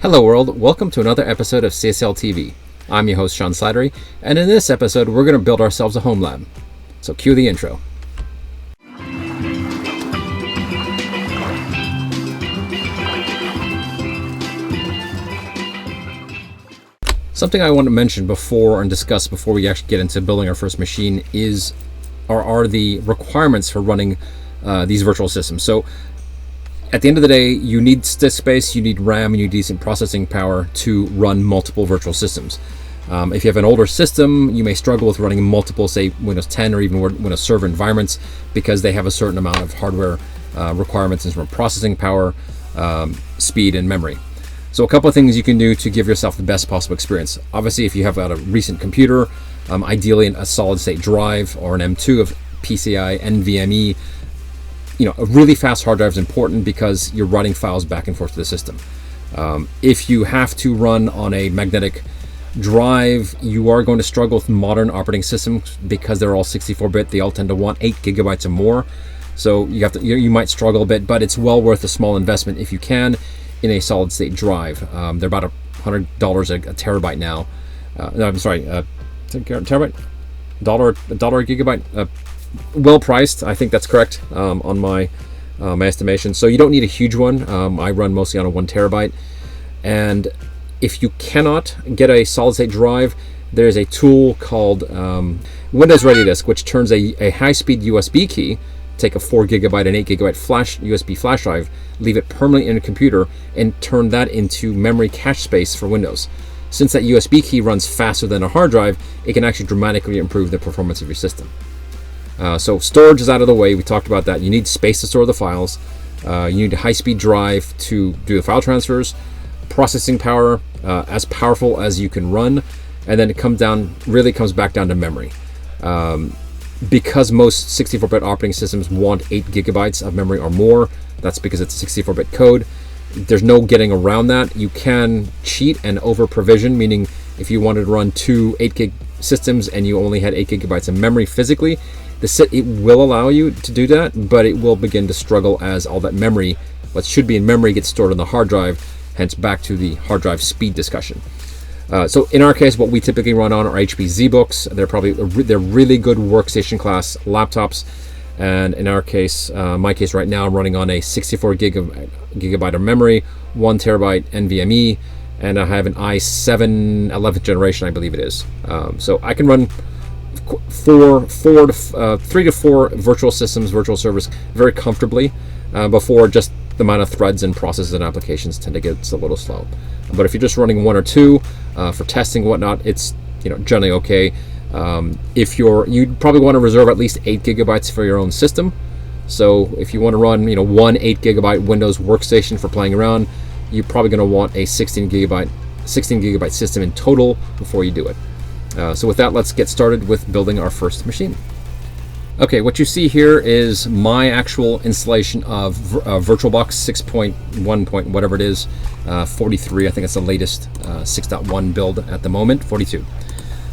Hello world, welcome to another episode of CSL TV. I'm your host Sean Slattery, and in this episode we're going to build ourselves a home lab. So cue the intro. Something I want to mention before and discuss before we actually get into building our first machine are the requirements for running these virtual systems. So at the end of the day, you need disk space, you need RAM, you need decent processing power to run multiple virtual systems. If you have an older system, you may struggle with running multiple, say, Windows 10 or even Windows Server environments because they have a certain amount of hardware requirements in terms of processing power, speed, and memory. So a couple of things you can do to give yourself the best possible experience. Obviously, if you have got a recent computer, ideally a solid-state drive or an M2 of PCI, NVMe, a really fast hard drive is important because you're writing files back and forth to the system. If you have to run on a magnetic drive, you are going to struggle with modern operating systems because they're all 64-bit. They all tend to want 8 gigabytes or more. So you might struggle a bit, but it's well worth a small investment if you can in a solid-state drive. They're about $100 a terabyte now. No, I'm sorry, terabyte, dollar a gigabyte. Well priced, I think that's correct on my estimation. So you don't need a huge one. I run mostly on a 1 terabyte. And if you cannot get a solid-state drive, there's a tool called Windows Ready Disk, which turns a high-speed USB key, take a 4 gigabyte and 8 gigabyte USB flash drive, leave it permanently in a computer, and turn that into memory cache space for Windows. Since that USB key runs faster than a hard drive, it can actually dramatically improve the performance of your system. So storage is out of the way. We talked about that. You need space to store the files. You need a high-speed drive to do the file transfers, processing power as powerful as you can run, and then it really comes back down to memory. Because most 64-bit operating systems want 8 gigabytes of memory or more, that's because it's 64-bit code. There's no getting around that. You can cheat and over-provision, meaning if you wanted to run two 8-gig systems and you only had 8 gigabytes of memory physically, it will allow you to do that, but it will begin to struggle as all that memory, what should be in memory, gets stored on the hard drive, hence back to the hard drive speed discussion. So in our case, what we typically run on are HP ZBooks. They're really good workstation class laptops, and in our case, my case right now, I'm running on a 64 gigabyte of memory, 1 terabyte NVMe, and I have an i7 11th generation, I believe it is. So I can run 3 to 4 virtual systems, virtual servers very comfortably before just the amount of threads and processes and applications tend to get a little slow. But if you're just running 1 or 2 for testing and whatnot, it's generally okay. You'd probably want to reserve at least 8 gigabytes for your own system. So if you want to run 1 8 gigabyte Windows workstation for playing around, you're probably going to want a 16 gigabyte system in total before you do it. So with that, let's get started with building our first machine. Okay, what you see here is my actual installation of VirtualBox 6.1. Whatever it is, 43. I think it's the latest 6.1 build at the moment, 42.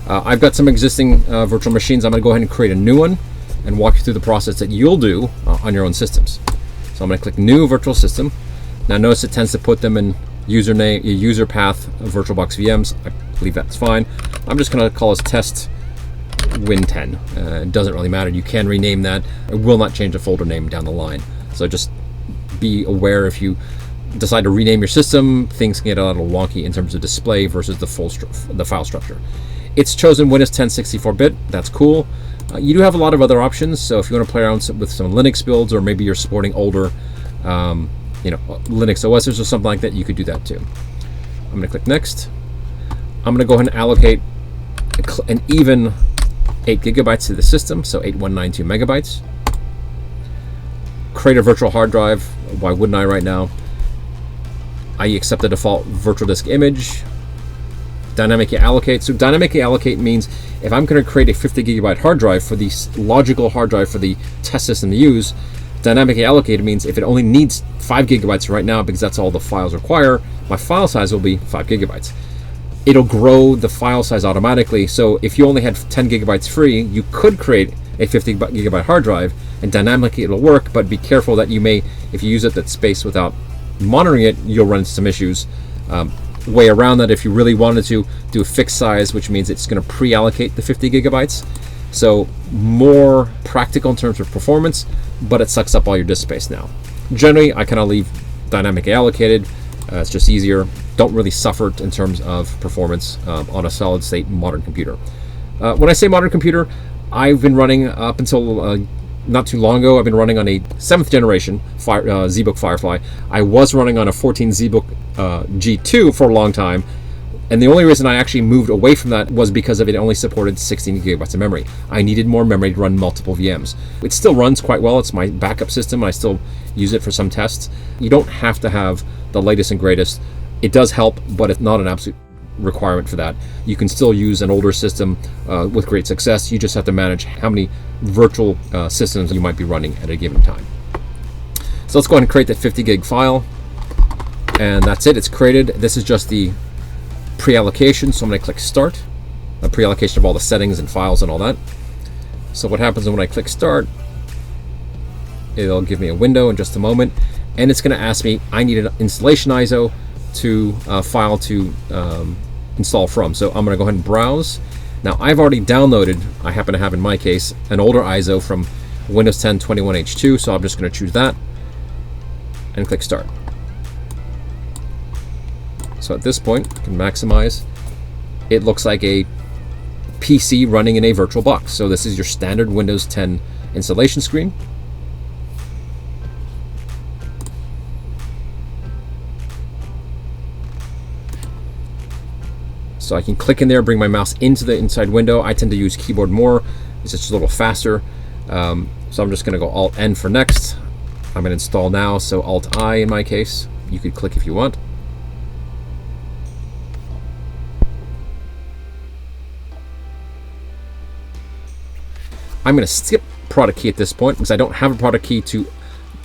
I've got some existing virtual machines. I'm going to go ahead and create a new one and walk you through the process that you'll do on your own systems. So I'm going to click New Virtual System. Now notice it tends to put them in user path of VirtualBox VMs. I believe that's fine. I'm just going to call this test Win10. It doesn't really matter. You can rename that. It will not change the folder name down the line. So just be aware if you decide to rename your system, things can get a little wonky in terms of display versus the file structure. It's chosen Windows 10 64-bit. That's cool. You do have a lot of other options. So if you want to play around with some Linux builds, or maybe you're supporting older Linux OSs or something like that, you could do that too. I'm going to click Next. I'm going to go ahead and allocate an even 8 gigabytes to the system, so 8192 megabytes. Create a virtual hard drive. Why wouldn't I right now? I accept the default virtual disk image. Dynamically allocate. So dynamically allocate means if I'm going to create a 50 gigabyte hard drive for the logical hard drive for the test system to use, dynamically allocated means if it only needs 5 gigabytes right now because that's all the files require, my file size will be 5 gigabytes. It'll grow the file size automatically. So if you only had 10 gigabytes free, you could create a 50 gigabyte hard drive and dynamically it'll work, but be careful that you may, if you use it that space without monitoring it, you'll run into some issues Way around that, if you really wanted to do a fixed size, which means it's going to pre-allocate the 50 gigabytes. So more practical in terms of performance, but it sucks up all your disk space now. Generally, I kind of leave dynamically allocated. It's just easier. Don't really suffer in terms of performance on a solid state modern computer. When I say modern computer, I've been running up until not too long ago, I've been running on a 7th generation ZBook Firefly. I was running on a 14 ZBook G2 for a long time, and the only reason I actually moved away from that was because of it only supported 16 gigabytes of memory. I needed more memory to run multiple VMs. It still runs quite well. It's my backup system. I still use it for some tests. You don't have to have the latest and greatest. It does help, but it's not an absolute requirement for that. You can still use an older system with great success. You just have to manage how many virtual systems you might be running at a given time. So let's go ahead and create that 50 gig file, and that's it. It's created. This is just the pre-allocation, so I'm going to click start. A pre-allocation of all the settings and files and all that. So what happens when I click start, it'll give me a window in just a moment, and it's going to ask me, I need an installation ISO to file to install from. So I'm going to go ahead and browse. Now I've already downloaded, I happen to have in my case, an older ISO from Windows 10 21H2, so I'm just going to choose that and click start. So at this point, I can maximize. It looks like a PC running in a virtual box. So this is your standard Windows 10 installation screen. So I can click in there, bring my mouse into the inside window. I tend to use keyboard more. It's just a little faster. So I'm just going to go Alt-N for next. I'm going to install now, so Alt-I in my case. You could click if you want. I'm going to skip product key at this point because I don't have a product key to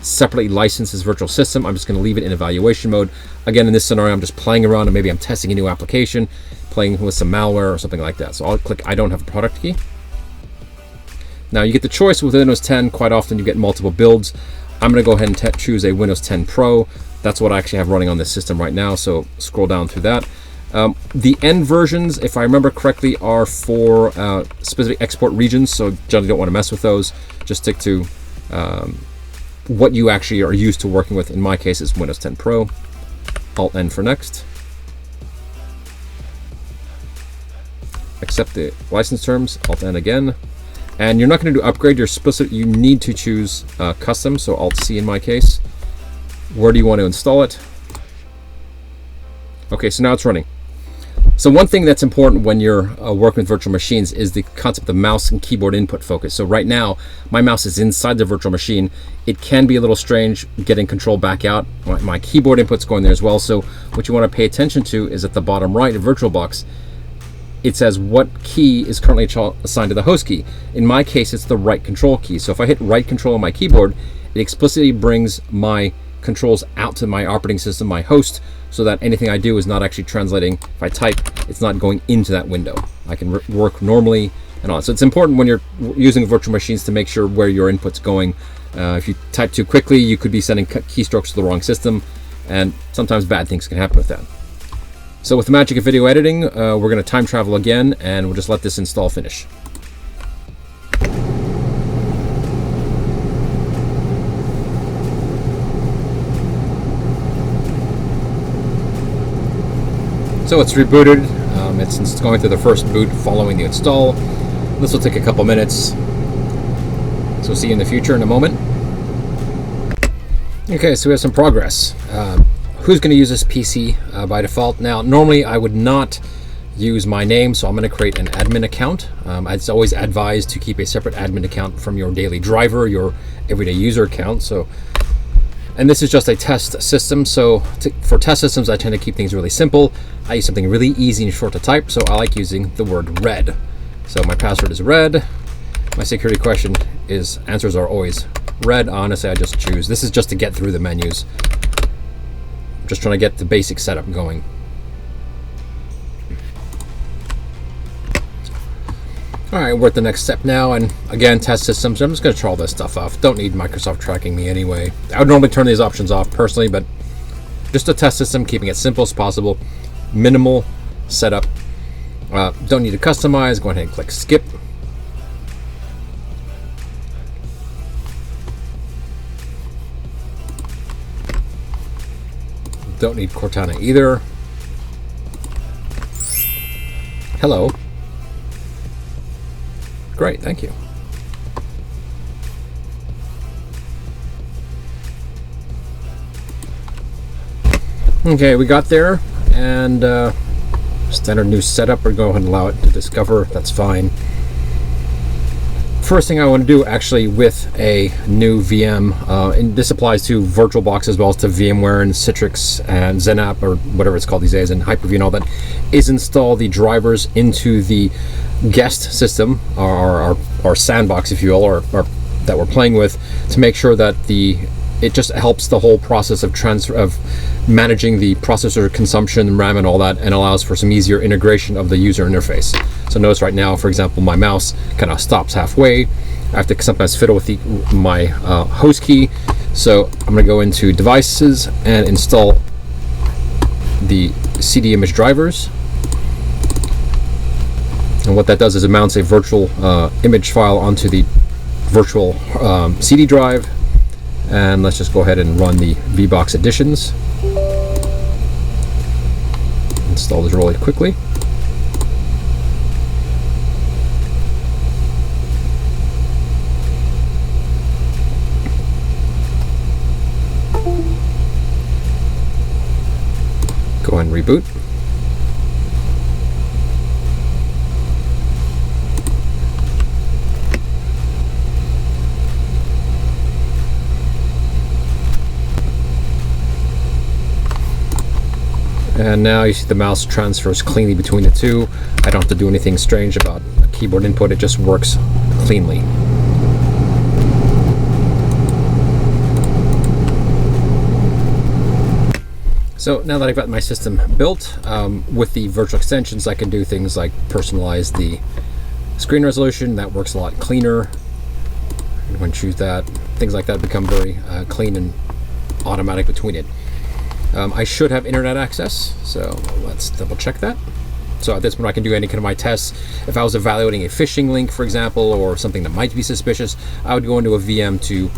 separately license this virtual system. I'm just going to leave it in evaluation mode. Again, in this scenario, I'm just playing around and maybe I'm testing a new application, playing with some malware or something like that. So I'll click I don't have a product key. Now you get the choice with Windows 10. Quite often you get multiple builds. I'm going to go ahead and choose a Windows 10 Pro. That's what I actually have running on this system right now. So scroll down through that. The end versions, if I remember correctly, are for specific export regions, so generally don't want to mess with those. Just stick to what you actually are used to working with. In my case, it's Windows 10 Pro. Alt-N for next. Accept the license terms. Alt-N again. And you're not going to do upgrade. You need to choose custom, so Alt-C in my case. Where do you want to install it? Okay, so now it's running. So one thing that's important when you're working with virtual machines is the concept of mouse and keyboard input focus. So right now, my mouse is inside the virtual machine. It can be a little strange getting control back out. My keyboard input's going there as well. So what you want to pay attention to is at the bottom right of VirtualBox, it says what key is currently assigned to the host key. In my case, it's the right control key. So if I hit right control on my keyboard, it explicitly brings my controls out to my operating system, my host, so that anything I do is not actually translating. If I type, it's not going into that window. I can work normally and on. So it's important when you're using virtual machines to make sure where your input's going. If you type too quickly, you could be sending keystrokes to the wrong system, and sometimes bad things can happen with that. So with the magic of video editing, we're going to time travel again, and we'll just let this install finish. So it's rebooted. It's going through the first boot following the install. This will take a couple minutes. So see you in the future in a moment. Okay, so we have some progress. Who's going to use this PC by default? Now, normally I would not use my name, so I'm going to create an admin account. It's always advised to keep a separate admin account from your daily driver, your everyday user account. And this is just a test system, so for test systems I tend to keep things really simple. I use something really easy and short to type, so I like using the word red. So my password is red. My security question is, answers are always red. Honestly, I just choose. This is just to get through the menus. I'm just trying to get the basic setup going. All right, we're at the next step now, and again, test systems. I'm just going to turn all this stuff off. Don't need Microsoft tracking me anyway. I would normally turn these options off personally, but just a test system, keeping it simple as possible, minimal setup. Don't need to customize. Go ahead and click skip. Don't need Cortana either. Hello. Great, thank you. Okay, we got there, and standard new setup. We're going to allow it to discover. That's fine. First thing I want to do actually with a new VM, and this applies to VirtualBox as well as to VMware and Citrix and XenApp or whatever it's called these days, and Hyper-V and all that, is install the drivers into the guest system, or sandbox, if you will, or that we're playing with, to make sure that it just helps the whole process of managing the processor consumption, RAM, and all that, and allows for some easier integration of the user interface. So notice right now, for example, my mouse kind of stops halfway. I have to sometimes fiddle with my host key. So I'm going to go into devices and install the CD image drivers. And what that does is it mounts a virtual image file onto the virtual CD drive. And let's just go ahead and run the VBox additions. Install this really quickly. Go ahead and reboot. And now you see the mouse transfers cleanly between the two. I don't have to do anything strange about a keyboard input. It just works cleanly. So now that I've got my system built, with the virtual extensions, I can do things like personalize the screen resolution. That works a lot cleaner. You want to choose that. Things like that become very clean and automatic between it. I should have internet access, so let's double check that. So at this point I can do any kind of my tests. If I was evaluating a phishing link, for example, or something that might be suspicious, I would go into a VM to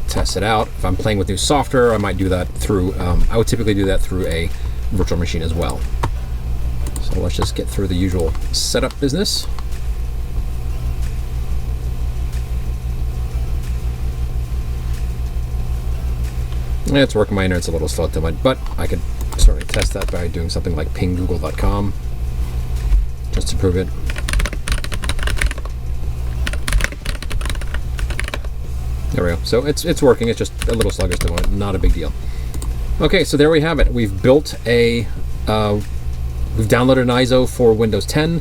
test it out. If I'm playing with new software, I might do that through, I would typically do that through a virtual machine as well. So let's just get through the usual setup business. Yeah, it's working. My internet's a little slow, but I could certainly test that by doing something like pinggoogle.com just to prove it. There we go. So it's working. It's just a little sluggish at the moment. Not a big deal. Okay, so there we have it. We've built we've downloaded an ISO for Windows 10.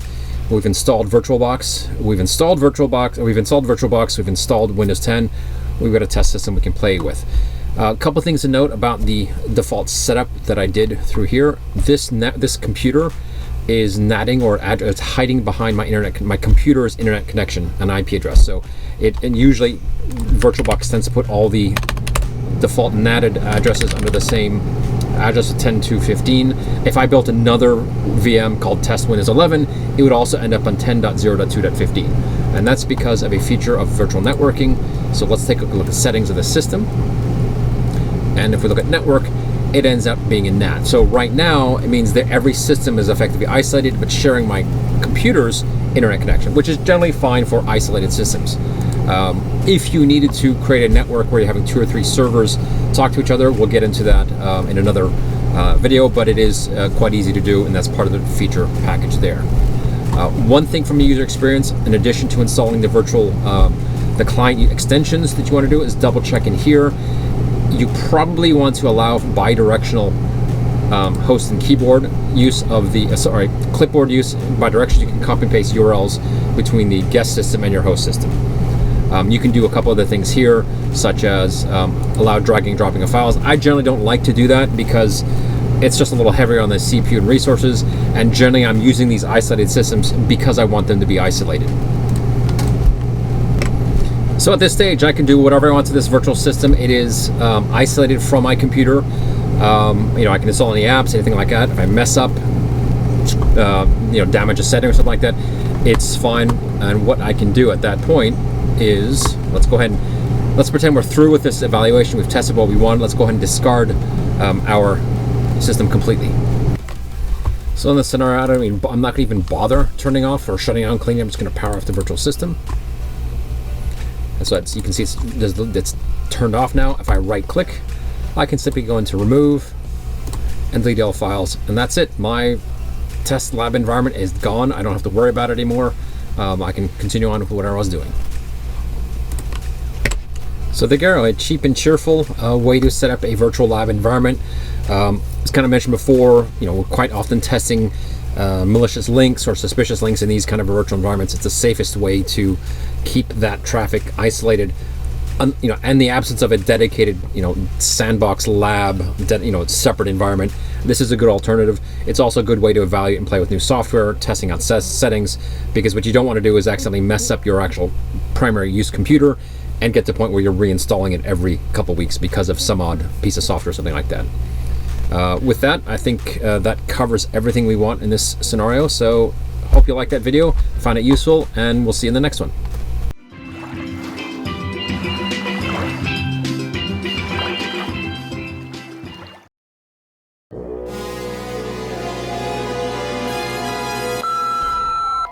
We've installed VirtualBox. We've installed VirtualBox. We've installed Windows 10. We've got a test system we can play with. A couple things to note about the default setup that I did through here. This computer is natting, or it's hiding behind my computer's internet connection, an IP address. So and usually VirtualBox tends to put all the default NATed addresses under the same address of 10.2.15. If I built another VM called Test Windows 11, it would also end up on 10.0.2.15. And that's because of a feature of virtual networking. So let's take a look at settings of the system. And if we look at network, it ends up being in NAT. So right now, it means that every system is effectively isolated, but sharing my computer's internet connection, which is generally fine for isolated systems. If you needed to create a network where you're having 2 or 3 servers talk to each other, we'll get into that in another video, but it is quite easy to do, and that's part of the feature package there. One thing from the user experience, in addition to installing the the client extensions that you want to do, is double check in here. You probably want to allow bidirectional host and keyboard use of the clipboard use. Bidirectional, you can copy and paste URLs between the guest system and your host system. You can do a couple other things here, such as allow dragging and dropping of files. I generally don't like to do that because it's just a little heavier on the CPU and resources, and generally I'm using these isolated systems because I want them to be isolated. So at this stage, I can do whatever I want to this virtual system. It is isolated from my computer. I can install any apps, anything like that. If I mess up, damage a setting or something like that, it's fine. And what I can do at that point is, let's pretend we're through with this evaluation. We've tested what we want. Let's go ahead and discard our system completely. So in this scenario, I'm not going to even bother turning off or shutting down cleaning. I'm just going to power off the virtual system. And so you can see it's turned off now. If I right click, I can simply go into remove and delete all files, and that's it. My test lab environment is gone. I don't have to worry about it anymore. I can continue on with whatever I was doing. So there you go, a cheap and cheerful way to set up a virtual lab environment. As kind of mentioned before, we're quite often testing malicious links or suspicious links in these kind of virtual environments. It's the safest way to keep that traffic isolated, and the absence of a dedicated, sandbox lab, separate environment. This is a good alternative. It's also a good way to evaluate and play with new software, testing out settings, because what you don't want to do is accidentally mess up your actual primary use computer and get to the point where you're reinstalling it every couple weeks because of some odd piece of software or something like that. With that, I think that covers everything we want in this scenario. So hope you like that video, find it useful, and we'll see you in the next one.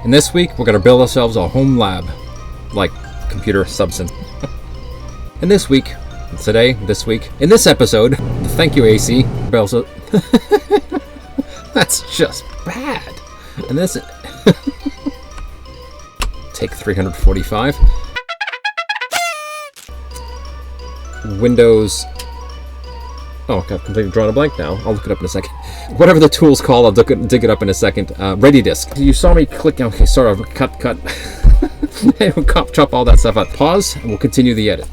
And this week, we're going to build ourselves a home lab, like computer substance. And this week, in this episode, thank you, AC. That's just bad. And this, take 345. Windows. Oh, I've completely drawn a blank now. I'll look it up in a second. Whatever the tool's called, I'll dig it up in a second. Ready disk. You saw me click. Okay, sorry. Cut. Chop all that stuff out. Pause, and we'll continue the edit.